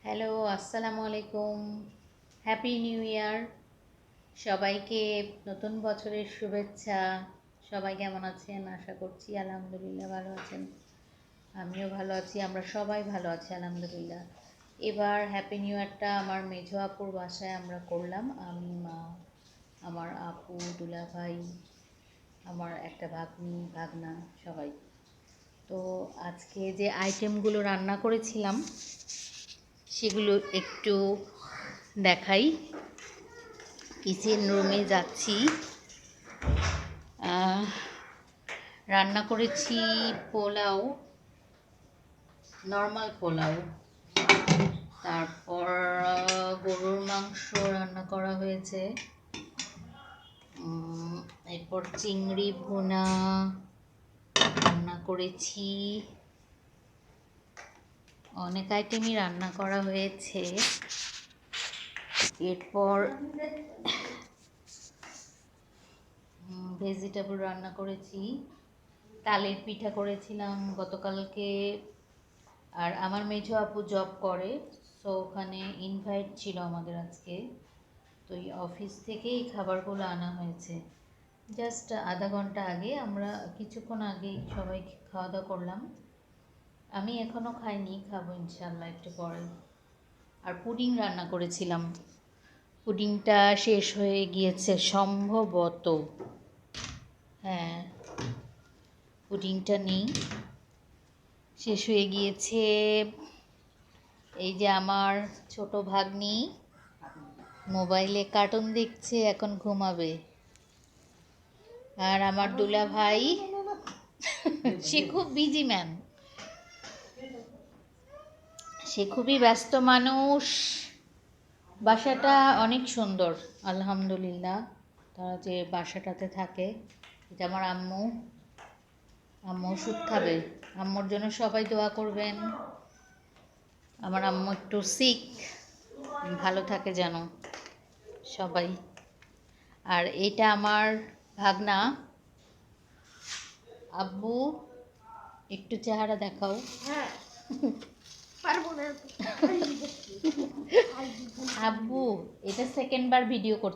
Hello, আসসালামু আলাইকুম। Happy new year. সবাইকে নতুন বছরের শুভেচ্ছা। সবাই কেমন আছেন? আশা করছি আলহামদুলিল্লাহ ভালো আছেন। আমিও ভালো আছি, আমরা সবাই ভালো আছি আলহামদুলিল্লাহ। এবার হ্যাপি নিউ ইয়ারটা আমার মেঝো আপুর বাসায় আমরা করলাম। আমি, মা, আমার আপু, দুলাভাই, আমার একটা ভাগ্নি, ভাগনা, সবাই। তো আজকে যে আইটেমগুলো রান্না করেছিলাম সেগুলো একটু দেখাই। কিচেন রুমে যাচ্ছি। রান্না করেছি পোলাও, নর্মাল পোলাও, তারপর গরুর মাংস রান্না করা হয়েছে, এরপর চিংড়ি ভুনা রান্না করেছি। অনেক আইটেমই রান্না করা হয়েছে। এরপর ভেজিটেবল রান্না করেছি, তালের পিঠা করেছিলাম গতকালকে। আর আমার মেঝো আপু জব করে, সো ওখানে ইনভাইট ছিল আমাদের আজকে। তো এই অফিস থেকেই খাবারগুলো আনা হয়েছে। জাস্ট আধা ঘন্টা আগে, আমরা কিছুক্ষণ আগেই সবাই খাওয়া দাওয়া করলাম। আমি এখনও খাইনি, খাবো ইনশাল্লাহ একটু পরে। আর পুডিং রান্না করেছিলাম, পুডিংটা শেষ হয়ে গিয়েছে সম্ভবত। হ্যাঁ, পুডিংটা নেই, শেষ হয়ে গিয়েছে। এই যে আমার ছোট ভাগ্নি মোবাইলে কার্টুন দেখছে, এখন ঘুমাবে। আর আমার দুলা ভাই, সে খুব বিজি ম্যান, সে খুবই ব্যস্ত মানুষ। বাসাটা অনেক সুন্দর আলহামদুলিল্লাহ। তারা যে বাসাটাতে থাকে, এটা আমার আম্মু। আম্মু ওষুধ খাবে, আম্মুর জন্য সবাই দোয়া করবেন। আমার আম্মু একটু সিক, ভালো থাকে যেন সবাই। আর এটা আমার ভাগনা। আব্বু, একটু চেহারা দেখাও। আব্বু, এটা সেকেন্ড বার ভিডিও করতে